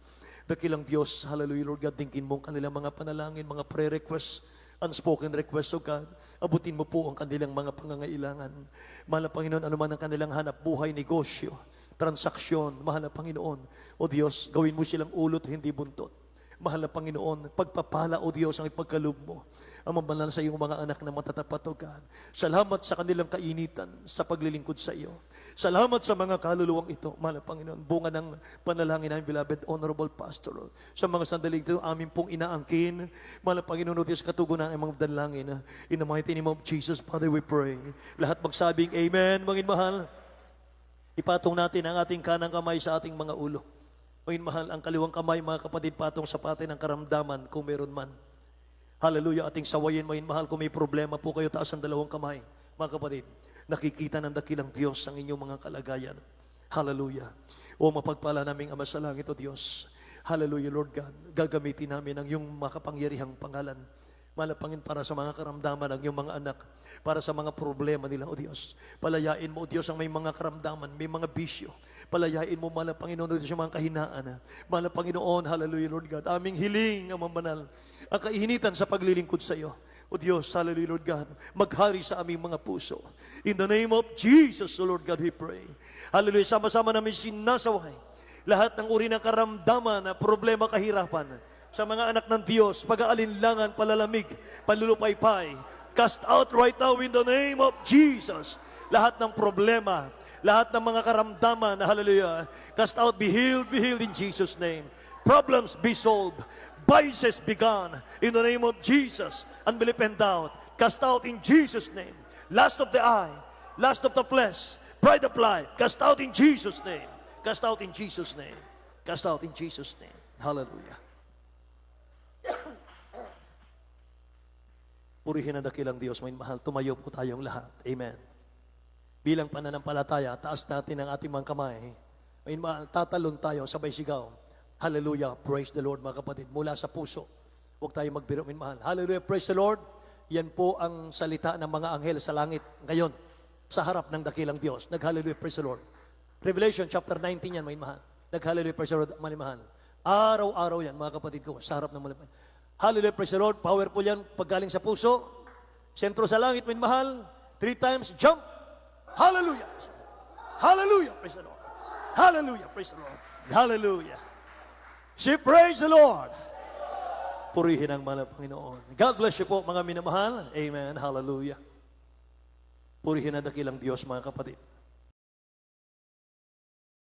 Dakilang Diyos, hallelujah, Lord God, dinkin mo ang kanilang mga panalangin, mga prayer requests, unspoken requests, O God. Abutin mo po ang kanilang mga pangangailangan. Mahal na Panginoon, anuman ang kanilang hanap buhay, negosyo, transaksyon, mahal na Panginoon, O Diyos, gawin mo silang ulot, hindi buntot. Mahal na Panginoon, pagpapala, O Diyos, ang ipagkaloob mo. Amang banal sa iyong mga anak na matatapat, O God. Salamat sa kanilang kainitan sa paglilingkod sa iyo. Salamat sa mga kaluluwang ito, mahal na Panginoon. Bunga ng panalangin ng beloved Honorable Pastor. Sa mga sandaling ito, amin pong inaangkin, mahal na Panginoon, O Diyos, katugunan ang mga dalangin. In the mighty name of Jesus, Father, we pray. Lahat magsabing Amen, mga mahal. Ipatong natin ang ating kanang kamay sa ating mga ulo. Ngayon mahal, ang kaliwang kamay, mga kapatid, patong sa patin ng karamdaman kung meron man. Hallelujah, ating sawayin, ngayon mahal, kung may problema po kayo, taas ang 2 kamay. Mga kapatid, nakikita ng dakilang Diyos ang inyong mga kalagayan. Hallelujah. O mapagpala naming Ama sa langit, O Diyos. Hallelujah, Lord God. Gagamitin namin ang iyong makapangyarihang pangalan. Malapangin para sa mga karamdaman ng iyong mga anak, para sa mga problema nila, O Diyos. Palayain mo, O Diyos, ang may mga karamdaman, may mga bisyo. Palayain mo, mahal na Panginoon, O Diyos, yung mga kahinaan. Mahal na Panginoon, hallelujah, Lord God. Aming hiling, Amang Banal, ang kaihinitan sa paglilingkod sa iyo. O Diyos, hallelujah, Lord God, maghari sa aming mga puso. In the name of Jesus, O Lord God, we pray. Hallelujah, sama-sama namin sinasaway lahat ng uri ng karamdaman, problema, kahirapan, sa mga anak ng Diyos, pag-aalinlangan, palalamig, panlulupaypay. Cast out right now in the name of Jesus. Lahat ng problema, lahat ng mga karamdaman, hallelujah. Cast out, be healed in Jesus' name. Problems be solved. Vices be gone in the name of Jesus. Unbelief and doubt, cast out in Jesus' name. Lust of the eye, lust of the flesh, pride of life, cast out in Jesus' name. Cast out in Jesus' name. Cast out in Jesus' name. Hallelujah. Purihin ang dakilang Diyos, may mahal. Tumayo po tayong lahat. Amen. Bilang pananampalataya, taas natin ang ating mga kamay. May mahal, tatalon tayo, sabay sigaw. Hallelujah. Praise the Lord, mga kapatid. Mula sa puso. Huwag tayo magbiro, may mahal. Hallelujah. Praise the Lord. Yan po ang salita ng mga anghel sa langit ngayon, sa harap ng dakilang Diyos. Nag-hallelujah. Praise the Lord. Revelation chapter 19 yan, may mahal. Nag-hallelujah. Praise the Lord, mga mahal. Araw-araw yan, mga kapatid ko, sa harap ng mga mahal. Hallelujah, praise the Lord. Powerful yan, paggaling sa puso. Sentro sa langit, may mahal. 3 times, jump. Hallelujah. Hallelujah, praise the Lord. Hallelujah, praise the Lord. Hallelujah. She praise the Lord. Purihin ang mahal na Panginoon. God bless you po, mga minamahal. Amen. Hallelujah. Purihin ang dakilang Diyos, mga kapatid.